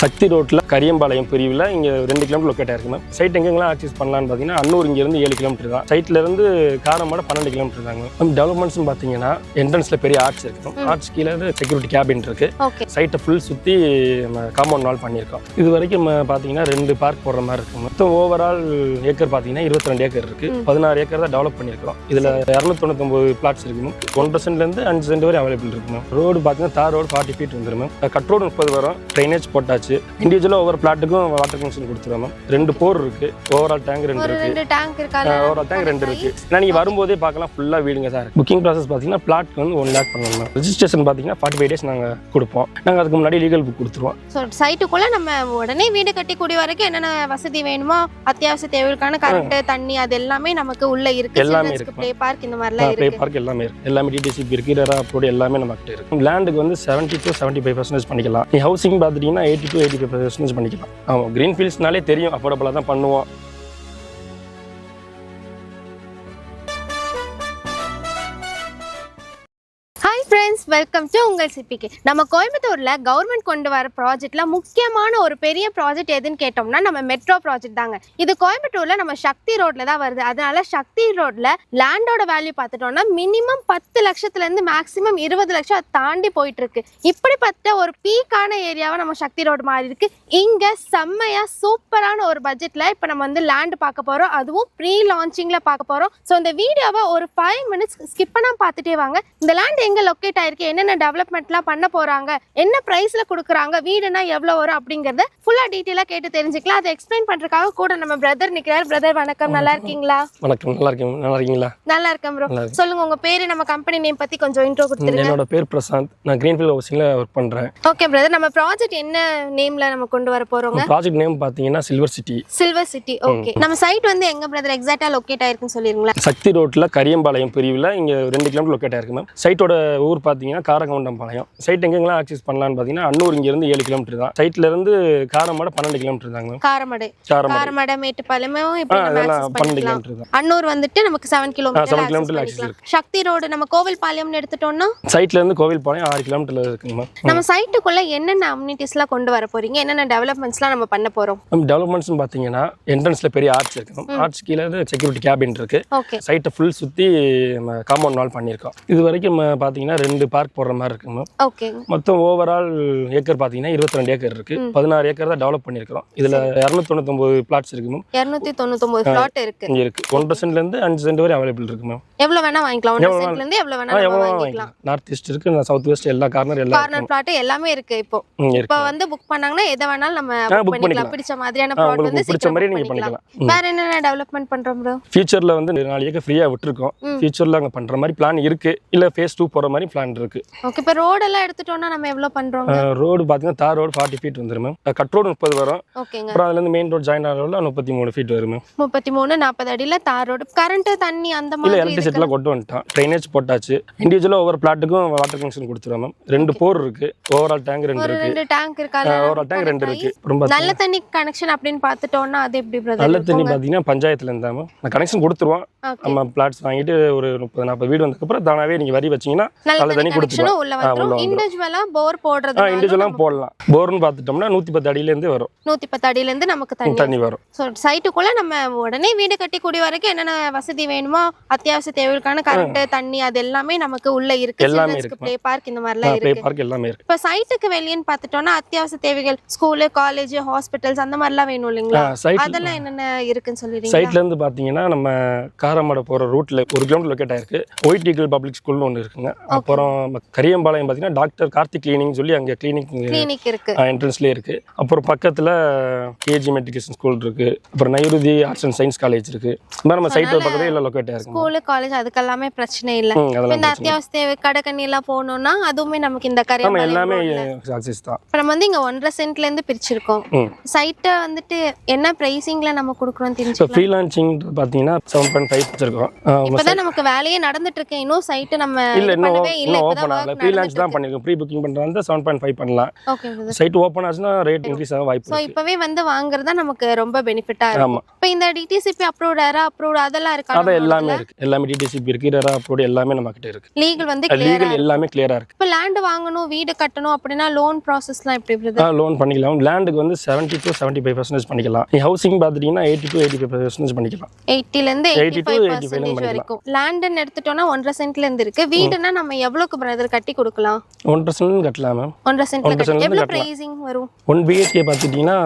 சக்தி ரோட்டில் கரியம்பாளையம் பிரிவில் இங்கே 2 கிலோமீட்டர் லொக்கேட் ஆயிருக்கு மேம். சைட் எங்கெங்கெல்லாம் ஆக்சஸ் பண்ணலான்னு பார்த்தீங்கன்னா அன்னூர் இங்கேருந்து 7 கிலோமீட்டர் தான். சைட்லேருந்து காரமாட 12 கிலோமீட்டர் தாங்க மேம். டெவலப்மெண்ட்ஸ்னு பார்த்தீங்கன்னா என்ட்ரன்ஸில் பெரிய ஆர்ட்ஸ் இருக்கு. ஆர்ட்ஸ் கீழே செக்யூரிட்டி கேபின் இருக்கு. சைட்டை ஃபுல் சுற்றி காம்பவுண்ட் வால் பண்ணியிருக்கோம். இது வரைக்கும் பார்த்தீங்கன்னா 2 பார்க் போடுற மாதிரி இருக்கு. மொத்தம் ஓவரால் ஏக்கர் பார்த்தீங்கன்னா 22 ஏக்கர் இருக்கு. 16 ஏக்கர் தான் டெவலப் பண்ணியிருக்கோம். இதில் 299 பிளாட்ஸ் இருக்கு மேம். 1 சென்ட்லேருந்து 5 சென்ட் வரை அவைலபிள் இருக்கு மேம். ரோடு பார்த்தீங்கன்னா தார் ரோடு 40 ஃபீட் வந்துடும் மேம். கட் ரோடு 30 வரும். ட்ரைனேஜ் போட்டாச்சு. இண்டிவிஜுவலாக ஒவ்வொரு பிளாட்டுக்கும் வாட்டர் கனெக்ஷன் கொடுத்துருவோம் மேம். 2 போர் இருக்கு. ஓவரால் டேங்க் 2 இருக்கு. ஓவரால் டேங்க் 2 இருக்கு. நீங்கள் வரும்போதே பார்க்கலாம் ஃபுல்லாக வீடுங்க சார். புக்கிங் ப்ராசஸ் பார்த்தீங்கன்னா பிளாட் வந்து 1 லேக் பண்ணணும் மேம். ரெஜிஸ்ட்ரேஷன் பார்த்தீங்கன்னா 45 டேஸ் நாங்கள் கொடுப்போம். நாங்கள் அதுக்கு முன்னாடி லீகல் புக் கொடுத்துருவோம். ஸோ சைட்டுக்குள்ளே நம்ம உடனே வீடு கட்டிக்கூடிய வரைக்கும் என்னென்ன வசதி வேணுமோ அத்தியாவசிய தேவைக்கான கரண்ட் தண்ணி அது எல்லாமே நமக்கு உள்ள இருக்கு. எல்லாமே இருக்கு. ப்ளே பார்க் இந்த மாதிரிலாம் ப்ளே பார்க் எல்லாமே இருக்கு. எல்லாமே டிடிசிபி இருக்கு. ரெரா அப்ரோட் எல்லாமே நம்மகிட்ட இருக்கு. லேண்டுக்கு வந்து 70 to 75% பண்ணிக்கலாம். நீ ஹவுசிங் பார்த்துட்டீங்கன்னா 80 to 85% பண்ணிக்கலாம். ஆமாம், கிரீன் ஃபீல்ட்ஸ்னாலே தெரியும் அஃபோர்டபுளாக தான் பண்ணுவோம். ஃப்ரெண்ட்ஸ், வெல்கம் டு உங்கள் சிபிகே. நம்ம கோயம்புத்தூர்ல கவர்மெண்ட் கொண்டு வர ப்ராஜெக்ட்ல முக்கியமான ஒரு பெரிய ப்ராஜெக்ட் எதுன்னு கேட்டோம்னா நம்ம மெட்ரோ ப்ராஜெக்ட் தாங்க. இது கோயம்புத்தூர்ல நம்ம சக்தி ரோட்ல தான் வருது. அதனால சக்தி ரோட்ல லேண்டோட வேல்யூ பார்த்துட்டோம்னா மினிமம் 10 லட்சத்துல இருந்து மேக்ஸிமம் 20 லட்சம் தாண்டி போயிட்டு இருக்கு. இப்படிப்பட்ட ஒரு பீக்கான ஏரியாவை நம்ம சக்தி ரோடு மாதிரி இருக்கு. இங்க செம்மையா சூப்பரான ஒரு பட்ஜெட்ல இப்ப நம்ம வந்து லேண்ட் பார்க்க போறோம். அதுவும் ப்ரீ லான்ச்சிங்ல பார்க்க போறோம். ஸோ இந்த வீடியோவை ஒரு 5 மினிட்ஸ் ஸ்கிப் பண்ணாம பார்த்துட்டே வாங்க. இந்த லேண்ட் எங்க லொக்கேட் ஆயிருக்கு, என்னென்ன டெவலப்மெண்ட்லாம் பண்ண போறாங்க, என்ன பிரைஸ்ல கொடுக்குறாங்க, வீடுனா எவ்வளவு வரும் அப்படிங்கறத ஃபுல்லா டீடைலா கேட்டு தெரிஞ்சுக்கலாம். அதை எக்ஸ்பிளைன் பண்றதுக்காக கூட நம்ம பிரதர் நிக்கிறார். பிரதர் வணக்கம், நல்லா இருக்கீங்களா? வணக்கம், நல்லா இருக்கேன். நல்லா இருக்கீங்களா? நல்லா இருக்கேன் ப்ரோ. சொல்லுங்க உங்க பேரு, நம்ம கம்பெனி நேம் பத்தி கொஞ்சம் இன்ட்ரோ கொடுத்துருங்க. என்னோட பேர் பிரசாந்த். நான் கிரீன்ஃபீல்ட் ஹவுசிங்ல ஒர்க் பண்றேன். ஓகே பிரதர், நம்ம ப்ராஜெக்ட் என்ன நேம்ல நம்ம கொண்டு வர போறோங்க? ப்ராஜெக்ட் நேம் பாத்தீங்கன்னா silver city. Silver city. Okay, நம்ம சைட் வந்து எங்க பிரதர் எக்ஸாக்ட்டா லொகேட் ஆயிருக்குன்னு சொல்லிருங்களா? சக்தி ரோட்ல கரியம்பாளையம் பிரிவில் இங்க 2 கிலோமீட்டர் லொக்கேட் ஆயிருக்கு மேம். சைட்டோட ஊர் பாத்தீங்கன்னா காரகவுண்டம்பாளையம். சைட் எங்கெங்கெல்லாம் ஆக்சஸ் பண்ணலான்னு பாத்தீங்கன்னா அன்னூர் இங்கேருந்து 7 கிலோமீட்டர் தான். சைட்ல இருந்து காரமாட 12 கிலோமீட்டர் தாங்க மேம். காரமடை மேட்டுப்பாளையமும் இப்படி நம்ம ஆக்சஸ் பண்ணிக்கலாம். அன்னூர் வந்துட்டு நமக்கு 7 கிலோமீட்டர் ஆக்சஸ் இருக்கு. சக்தி ரோடு நம்ம கோவில்பாளையம்னு எடுத்துட்டோம்னா சைட்ல இருந்து கோவில்பாளையம் 6 கிலோமீட்டர்ல இருக்குங்க மேம். நம்ம சைட்டுக்குள்ள என்னென்ன அம்யூனிட்டிஸ்லாம் கொண்டு வர போறீங்க, என்னென்ன டெவலப்மெண்ட்ஸ்லாம் நம்ம பண்ண போறோம்? டெவலப்மெண்ட்ஸ் பாத்தீங்கன்னா என்ட்ரன்ஸ்ல பெரிய ஆர்ட்ஸ் இருக்கு மேம். ஆர்ட்ஸ் கீழே செக்யூரிட்டி கேபின் இருக்கு. சைட்டை ஃபுல் சுத்தி காம்பவுண்ட் வால் பண்ணியிருக்கோம். இது வரைக்கும் பாத்தீங்கன்னா 2 பார்க் போடுற மாதிரி இருக்கு மேம். ஓகே, மொத்தம் ஓவரால் ஏக்கர் பாத்தீங்கன்னா 22 ஏக்கர் இருக்கு. 16 ஏக்கர் தான் டெவலப் பண்ணியிருக்கோம். இதுல 299 பிளாட்ஸ் இருக்கு மேம். 299 பிளாட் இருக்கு. 1 சென்ட்ல இருந்து 5 சென்ட் வரை அவைலபிள் இருக்கு மேம். எவ்வளவு வேணா வாங்கிக்கலாம். 1 சென்ட்ல இருந்து எவ்வளவு வேணா வாங்கிக்கலாம். நார்த் ஈஸ்ட் இருக்கு, சவுத் வெஸ்ட் எல்லா கார்னர் பிளாட் எல்லாமே இருக்கு. இப்போ வந்து புக் பண்ணாங்கன்னா எதை வேணாலும் நம்ம புக் பண்ணிக்கலாம். பிடிச்ச மாதிரியான பிளாட் வந்து பிடிச்ச மாதிரி நீங்க பண்ணிக்கலாம். வேற என்னென்ன டெவலப்மென்ட் பண்றோம் ப்ரோ? ஃபியூச்சர்ல வந்து 4 ஏக்கர் ஃப்ரீயா விட்டுருக்கோம். ஃபியூச்சர்ல அங்க பண்ற மாதிரி பிளான் இருக்கு. இல்ல ஃபேஸ் 2 போற மாதிரி பிளான் இருக்கு. ஓகே, இப்போ ரோட் எல்லாம் எடுத்துட்டோம்னா நம்ம எவ்வளவு பண்றோம்? ரோடு பாத்தீங்கன்னா தார் ரோடு 40 ஃபீட் வந்துரும் மேம். கட் ரோடு 30 வரும். ஓகேங்க. அப்புறம் அதுல இருந்து மெயின் ரோட் ஜாயின் ஆகிறதுல 33 ஃபீட் வரும் மேம். 33-40 அடியில தார் ரோடு. கரண்ட் தண்ணி அந்த மாதிரி இல்ல எலக்ட்ரிசிட்டி கொண்டு வந்துட்டோம். ட்ரைனேஜ் போட்டாச்சு. இண்டிவிஜுவலா ஒவ்வொரு பிளாட்டுக்கும் வாட்டர் கனெக்ஷன் கொடுத்துருவோம் மேம். 2 போர் இருக்கு. ஓவரால் டேங்க் 2 இருக்கு. 2 டேங்க் இருக்கா? ஓவரால் டேங்க் 2 இருக்கு. நல்ல தண்ணி கனெக்ஷன் அப்படின்னு பார்த்துட்டோம்னா அது எப்படி பிரதர்? நல்ல தண்ணி பாத்தீங்கன்னா பஞ்சாயத்துல இருந்தா மேம் நான் கனெக்ஷன் கொடுத்துருவோம். நம்ம பிளாட்ஸ் வாங்கிட்டு ஒரு 30-40 வீடு வந்ததுக்கு அப்புறம் தானாவே நீங்க வரி வச்சீங்கன்னா நல்ல தண்ணி கொடுத்துருவோம். உள்ள வந்துரும். இண்டிவிஜுவலா போர் போடுறது இண்டிவிஜுவலா போடலாம். போர்னு பார்த்துட்டோம்னா 110 அடியில இருந்து வரும். 110 அடியில இருந்து நமக்கு தண்ணி வரும். சோ சைட்டுக்குள்ள நம்ம உடனே வீடு கட்டிக்கூடிய வரைக்கும் என்னென்ன வசதி வேணுமோ அத்தியாவசிய தேவைக்கான கரண்ட் தண்ணி அது எல்லாமே நமக்கு உள்ள இருக்கு. எல்லாமே இருக்கு. ப்ளே பார்க் இந்த மாதிரிலாம் இருக்கு. ப்ளே பார்க் எல்லாமே இருக்கு. இப்ப சைட்டுக்கு வெளியன்னு பார்த்துட்டோம்னா அத்தியாவசிய தேவைகள் ஸ்கூல், காலேஜ், ஹாஸ்பிடல்ஸ் அந்த மாதிரிலாம் வேணும் இல்லைங்களா? அதெல்லாம் என்னென்ன இருக்குன்னு சொல்லிடுங்க. சைட்ல இருந்து பாத்தீங்கன்னா நம்ம காரமடை போற ரூட்ல 1 கிலோமீட்டர் லொக்கேட் ஆயிருக்கு. ஒயிட் ஈகிள் பப்ளிக் ஸ்கூல்னு ஒன்று இருக்குங்க. அப்புறம் கரியம்பாளையம் பாத்தீங்கன்னா டாக்டர் கார்த்திக் கிளினிக் சொல்லி அங்க கிளினிக் இருக்கு. என்ட்ரன்ஸ்லயே இருக்கு. அப்புறம் பக்கத்துல கேஜி மெட்ரிகுலேஷன் ஸ்கூல் இருக்கு. அப்புறம் நைருதி ஆர்ட்ஸ் அண்ட் சயின்ஸ் காலேஜ் இருக்கு. நம்ம சைட் பக்கத்துல எல்லாம் லொக்கேட் ஆயிருக்கு. ஸ்கூல், காலேஜ் அதுக்கெல்லாமே பிரச்சனை இல்ல. இந்த அத்தியாவசிய தேவை கடக்கண்ணி எல்லாம் போகணும்னா அதுவுமே நமக்கு இந்த கரியம்பாளையம் எல்லாமே ஆக்சஸ் தான். நம்ம வந்து இங்க 1.5 சென்ட்ல இருந்து பிரிச்சிருக்கோம். சைட்டை வந்துட்டு என்ன பிரைசிங்ல நம்ம கொடுக்குறோம் தெரிஞ்சுக்கலாம். ஃப்ரீ லான்ச்சிங் பாத்தீங்கன்னா 7.5 வச்சிருக்கோம். இப்பதான் நமக்கு வேலையே நடந்துட்டு இருக்கு. இன்னும் சைட் நம்ம பண்ணவே இல்ல. ஓப்பன் ஆகல ப்ரீ லான்ச் தான் பண்ணிருக்கோம். ப்ரீ புக்கிங் பண்றதா 7.5 பண்ணலாம். Okay brother. சைட் ஓப்பன் ஆச்சுன்னா ரேட் இன்க்ரீஸ் ஆக வாய்ப்பு சோ இருக்கு. இப்பவே வந்து வாங்குறதா நமக்கு ரொம்ப பெனிஃபிட்டா இருக்கும். இப்போ இந்த டிடிசிபி அப்ரூவ்ட் ஏரா அப்ரூவ்ட் அதெல்லாம் இருக்கா? அத எல்லாமே இருக்கு. எல்லாமே டிடிசிபி இருக்கு, ரெரா அப்ரூவ்ட் எல்லாமே நம்ம கிட்ட இருக்கு. லீகல் வந்து லீகல் எல்லாமே கிளியரா இருக்கு. இப்போ லேண்ட் வாங்கணும் வீடு கட்டணும் அப்படினா லோன் ப்ராசஸ்லாம் எப்படி பிரதர்? லோன் பண்ணிக்கலாம். லேண்டுக்கு வந்து 70 to 75% பண்ணிக்கலாம். நீ ஹவுசிங் பாத்துட்டீங்கன்னா 80 to 85% பண்ணிக்கலாம். 80 ல இருந்து 85% பண்ணிக்கலாம். வரைக்கும். லேண்ட்னு எடுத்துட்டோம்னா 1.5 சென்ட்ல இருந்து இருக்கு. வீடுனா நம்ம எவ்வளவுக்கு பிரதர் கட்டி கொடுக்கலாம்? 1.5 சென்ட் கட்டலாம் மேம். 1.5 சென்ட்ல கட்டி எவ்வளவு பிரைசிங் வரும்? 1 BHK பாத்துட்டீங்கன்னா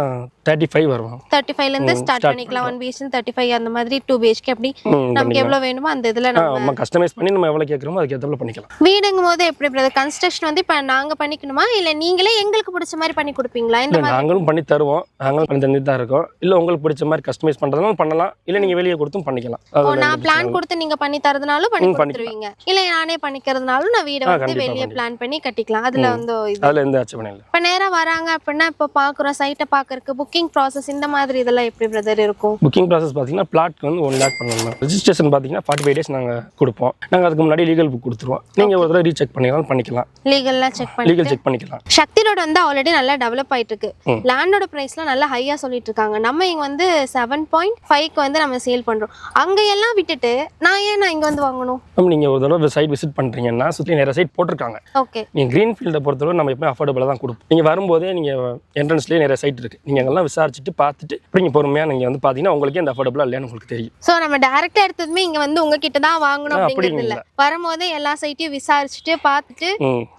35 வரும். 35 ல இருந்து ஸ்டார்ட் பண்ணிக்கலாம். 1 BHK 35 அந்த மாதிரி 2 BHK அப்படி நமக்கு எவ்வளவு வேணுமோ அந்த இதுல நம்ம கஸ்டமைஸ் பண்ணி நம்ம எவ்வளவு கேக்குறோமோ அதுக்கு ஏத்தபடி பண்ணிக்கலாம். வீடுங்கும்போது எப்படி பிரதர் கன்ஸ்ட்ரக்ஷன் வந்து இப்ப நாங்க பண்ணிக்கணுமா இல்ல நீங்களே எங்களுக்கு பிடிச்ச மாதிரி பண்ணி கொடுப்பீங்களா? இந்த மாதிரி நாங்களும் பண்ணி தருவோம். நாங்களும் பண்ணி தந்துட்டு தான் இருக்கோம். இல்ல உங்களுக்கு பிடிச்ச மாதிரி கஸ்டமைஸ் பண்றதுனாலும் பண்ணலாம். இல்ல நீங்க வெளியே கொடுத்தும் பண்ணிக்கலாம். நான் பிளான் கொடுத்து நீங்க பண்ணி தரதுனாலும் பண்ணி கொடுத்துருவீங்க. இல்ல நானே பண்ணிக்கிறதுனாலும் நான் வீட வந்து வெளியே பிளான் பண்ணி கட்டிக்கலாம். அதுல வந்து அதுல எந்த ஆட்சேபனையும் இல்ல. இப்ப நேரா வராங்க அப்படின்னா இப்ப பாக்குறோம் சைட்டை பாக்குறதுக்கு புக்கிங் ப்ராசஸ் இந்த மாதிரி இதெல்லாம் எப்படி பிரதர் இருக்கும்? புக்கிங் ப்ராசஸ் பாத்தீங்கன்னா பிளாட்க்கு வந்து 1 lakh பண்ணணும். ரெஜிஸ்ட்ரேஷன் பாத்தீங்கன்னா 45 days நாங்க கொடுப்போம். நாங்க அதுக்கு முன்னாடி லீகல் புக் கொடுத்துருவோம். நீங்க ஒரு தடவை ரீசெக் பண்ணிக்கலாம். லீகல்லாம் லீகல் செக் பண்ணிக்கலாம். சக்தி ரோட் வந்து ஆல்ரெடி நல்லா டெவலப் ஆயிட்டு இருக்கு. லேண்டோட பிரைஸ்லாம் நல்லா ஹையா சொல்லிட்டு இருக்காங்க. நம்ம இங்க வந்து 7.5க்கு வந்து நம்ம சேல் பண்றோம். அங்க எல்லாம் விட்டுட்டு நான் இங்க வந்து வாங்கணும்? நீங்க ஒரு தடவை சைட் விசிட் பண்றீங்கன்னா சுத்தி நிறைய சைட் போட்டிருக்காங்க. ஓகே. நீங்க கிரீன் ஃபீல்ட பொறுத்தவரை நம்ம எப்பவும் அஃபோர்டபுளா தான் கொடுப்போம். நீங்க வரும்போதே நீங்க என்ட்ரன்ஸ்லயே நிறைய சைட் இருக்கு. நீங்க அங்கெல்லாம் விசாரிச்சுட்டு பார்த்துட்டு நீங்க பொறுமையா நீங்க வந்து பாத்தீங்கன்னா உங்களுக்கு இந்த அஃபோர்டபுளா இல்லையான்னு உங்களுக்கு தெரியும். சோ நம்ம டைரக்டா எடுத்ததுமே இங்க வந்து உங்ககிட்ட தான் வாங்கணும் அப்படிங்கிறது இல்ல. வரும்போதே எல்லா சைட்டையும் விசாரிச்சுட்டு பார்த்துட்டு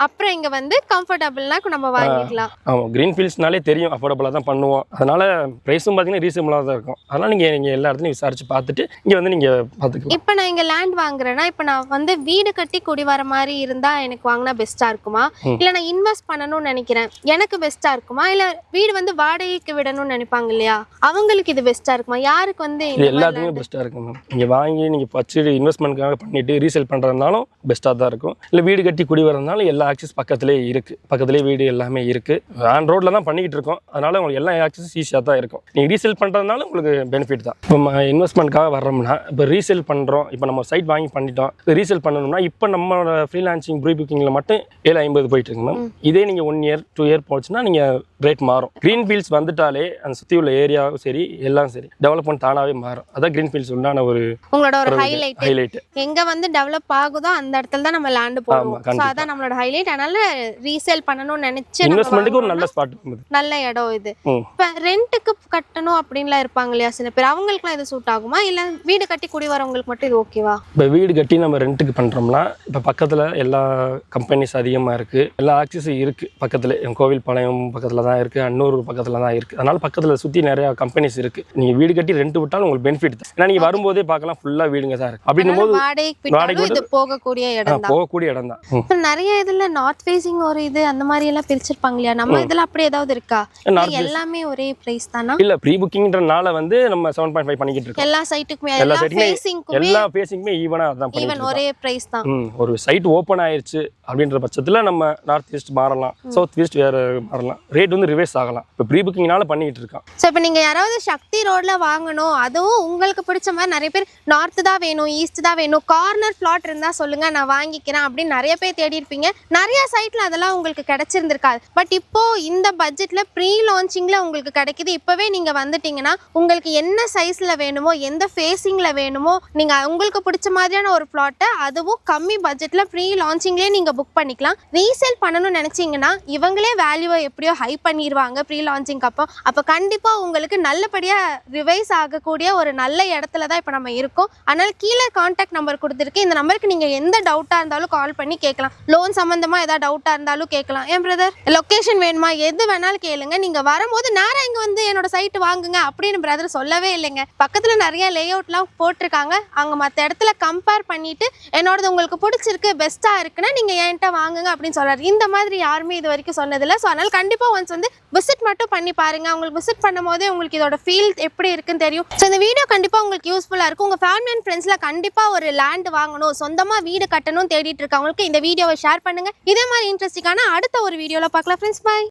அப்புறம் இங்க வந்து கம்ஃபர்டபிள்னா நம்ம வாங்கிக்கலாம். ஆமா கிரீன் ஃபீல்ட்ஸ்னாலே தெரியும் அஃபோர்டபுளா தான் பண்ணுவோம். அதனால பிரைஸும் பாத்தீங்கன்னா ரீசனபிளா தான் இருக்கும். அதனால நீங்க எல்லா இடத்துலயும் விசாரிச்சு பார்த்துட்டு இங்க வந்து நீங்க பாத்துக்கலாம். இப்போ நான் இங்க லேண்ட் வாங்குறேன்னா இப்போ நான் வந்து வீடு கட்டி குடி வர மாதிரி இருந்தா எனக்கு வாங்கினா பெஸ்டா இருக்குமா இல்ல நான் இன்வெஸ்ட் பண்ணணும்னு நினைக்கிறேன் எனக்கு பெஸ்டா இருக்குமா இல்ல வீடு வந்து வாடகைக்கு விடணும்னு நினைப்பாங்க இல்லையா அவங்களுக்கு இது பெஸ்டா இருக்குமா? யாருக்கு வந்து இது எல்லாத்துக்குமே பெஸ்டா இருக்கும் மேம். நீங்க வாங்கி நீங்க வச்சு இன்வெஸ்ட்மெண்ட்காக பண்ணிட்டு ரீசேல் பண்றதுனாலும் பெஸ்டா தான் இருக்கும். இல்ல வீடு கட்டி குடி வரதுனால எல்லா ஆக்சஸ் பக்கத்துலேயே இருக்கு. பக்கத்துலேயே வீடு எல்லாமே இருக்கு. ஆன் ரோட்ல தான் பண்ணிக்கிட்டு இருக்கோம். அதனால உங்களுக்கு எல்லா ஆக்சஸ் ஈஸியா தான் இருக்கும். நீங்க ரீசேல் பண்றதுனால உங்களுக்கு பெனிஃபிட் தான். இப்போ இன்வெஸ்ட்மெண்ட்காக வர்றோம்னா இப்போ ரீசேல் பண்றோம். இப்போ நம்ம சைட் வாங்கி பண்ணிட்டோம். ரீசேல் பண்ணணும்னா இப்போ நம்மளோட ஃப்ரீலான்சிங் ப்ரீ புக்கிங்ல மட்டும் 750 போயிட்டு இருக்கு மேம். இதே நீங்க 1 year 2 year போச்சுன்னா நீங்க ரேட் மாறும். கிரீன் ஃபீல்ட்ஸ் வந்துட்டாலே அந்த சுத்தி உள்ள ஏரியாவும் சரி எல்லாம் சரி டெவலப்மெண்ட் தானாவே மாறும். அதான் கிரீன் ஃபீல்ட்ஸ் உண்டான ஒரு உங்களோட ஒரு ஹைலைட். எங்க வந்து டெவலப் ஆகுதோ அந்த இடத்துல தான் நம்ம லேண்ட் போடுவோம். சோ அதான் நம்மளோட ஹைலைட். அதனால ரீசேல் பண்ணணும்னு நினைச்சு இன்வெஸ்ட்மென்ட்க்கு ஒரு நல்ல ஸ்பாட். நல்ல இடம் இது. இப்ப ரெண்டுக்கு கட்டணும் அப்படின்லாம் இருப்பாங்க இல்லையா சில பேர் அவங்களுக்குலாம் இது சூட் ஆகுமா இல்ல வீடு கட்டி குடி வரவங்களுக்கு மட்டும் இது ஓகேவா? இப்போ வீடு கட்டி நம்ம ரெண்ட்டுக்கு பண்றோம்னா இப்போ பக்கத்துல எல்லா கம்பெனிஸ் அதிகமா இருக்கு. எல்லா ஆக்சஸும் இருக்கு. பக்கத்துல கோவில் பாளையம் பக்கத்துல தான் இருக்கு. அன்னூர் பக்கத்துல தான் இருக்கு. அதனால பக்கத்துல சுத்தி நிறைய கம்பெனிஸ் இருக்கு. நீங்க வீடு கட்டி ரெண்ட் விட்டாலும் உங்களுக்கு பெனிஃபிட் தான். ஏன்னா நீங்க வரும்போதே பார்க்கலாம் ஃபுல்லா வீடுங்க தான் இருக்கு. அப்படின்னும் போது வாடகைக்கு இது போகக்கூடிய இடம் தான். நிறைய இதுல நார்த் ஃபேசிங் ஒரு இது அந்த மாதிரி எல்லாம் பிரிச்சிருப்பாங்க இல்லையா நம்ம இதுல அப்படி ஏதாவது இருக்கா? எல்லாமே ஒரே பிரைஸ் தானா? இல்ல ப்ரீ புக்கிங்ன்றனால வந்து நம்ம 7.5 பண்ணிக்கிட்டு இருக்கோம். எல்லா சைட்டுக்குமே எல்லா ஃபேசிங்மே ஈவனா அதான் ஈவன் ஒரே பிரைஸ் தான். ஒரு சைட் ஓபன் ஆயிருச்சு அப்படின்ற பட்சத்துல நம்ம நார்த் ஈஸ்ட் மாறலாம், சவுத் ஈஸ்ட் வேற மாறலாம். ரேட் வந்து ரிவைஸ் ஆகலாம். இப்போ ப்ரீ புக்கிங்னால பண்ணிட்டு இருக்கோம். சோ இப்போ நீங்க யாராவது சக்தி ரோட்ல வாங்கணும் அதுவும் உங்களுக்கு பிடிச்ச மாதிரி நிறைய பேர் நார்த் தான் வேணும் ஈஸ்ட் தான் வேணும் கார்னர் பிளாட் இருந்தா சொல்லுங்க நான் வாங்கிக்கிறேன் அப்படின்னு நிறைய பேர் தேடி இருப்பீங்க. நிறைய சைட்ல அதெல்லாம் உங்களுக்கு கிடைச்சிருந்திருக்காது. பட் இப்போ இந்த பட்ஜெட்ல ப்ரீ லான்ச்சிங்ல உங்களுக்கு கிடைக்குது. இப்பவே நீங்க வந்துட்டீங்கன்னா உங்களுக்கு என்ன சைஸ்ல வேணுமோ எந்த ஃபேசிங்ல வேணுமோ நீங்க உங்களுக்கு பிடிச்ச மாதிரியான ஒரு பிளாட்டை அதுவும் கம்மி பட்ஜெட்ல ப்ரீ லான்ச்சிங்லேயே நீங்க புக் பண்ணிக்கலாம். ரீசேல் பண்ணணும்னு நினைச்சீங்கன்னா இவங்களே வேல்யூவை எப்படியோ ஹை பண்ணிடுவாங்க ப்ரீ லான்ச்சிங் அப்போ கண்டிப்பா உங்களுக்கு நல்லபடியா ரிவைஸ் ஆகக்கூடிய ஒரு நல்ல இடத்துல தான் இப்போ நம்ம இருக்கோம். அதனால கீழே கான்டாக்ட் நம்பர் கொடுத்துருக்கு. இந்த நம்பருக்கு நீங்க எந்த டவுட்டா இருந்தாலும் கால் பண்ணி கேட்கலாம். லோன் சம்பந்தமா ஏதாவது டவுட்டா இருந்தாலும் கேட்கலாம். ஏன் பிரதர் லொகேஷன் வேணுமா எது வேணாலும் கேளுங்க. நீங்க வரும்போது நேரா இங்க வந்து என்னோட சைட் வாங்குங்க அப்படின்னு பிரதர் சொல்லவே இல்லைங்க. பக்கத்துல நிறைய லே அவுட்லாம் போட்டிருக்காங்க. அங்க மற்ற இடத்துல கம்பேர் பண்ணிட்டு என்னோடது உங்களுக்கு பிடிச்சிருக்கு பெஸ்டா இருக்குன்னா நீங்க என்கிட்ட வாங்குங்க அப்படின்னு சொல்றாரு. இந்த மாதிரி யாருமே இது வரைக்கும் சொன்னதில்லை. ஸோ அதனால கண்டிப்பா ஒன்ஸ் வந்து விசிட் மட்டும் பண்ணி பாருங்க. உங்களுக்கு விசிட் பண்ணும் போதே உங்களுக்கு இதோட ஃபீல் எப்படி இருக்குன்னு தெரியும். ஸோ இந்த வீடியோ கண்டிப்பா உங்களுக்கு யூஸ்ஃபுல்லா இருக்கும். உங்க ஃபேமிலி அண்ட் ஃப்ரெண்ட்ஸ்ல கண்டிப்பா ஒரு லேண்ட் வாங்கணும் சொந்தமா வீடு கட்டணும் தேடிட்டு இருக்கவங்களுக்கு இந்த வீடியோவை ஷேர் பண்ணுங்க. இதே மாதிரி இன்ட்ரெஸ்டிங்கான அடுத்த ஒரு வீடியோல பார்க்கலாம் ஃப்ரெண்ட்ஸ். பை.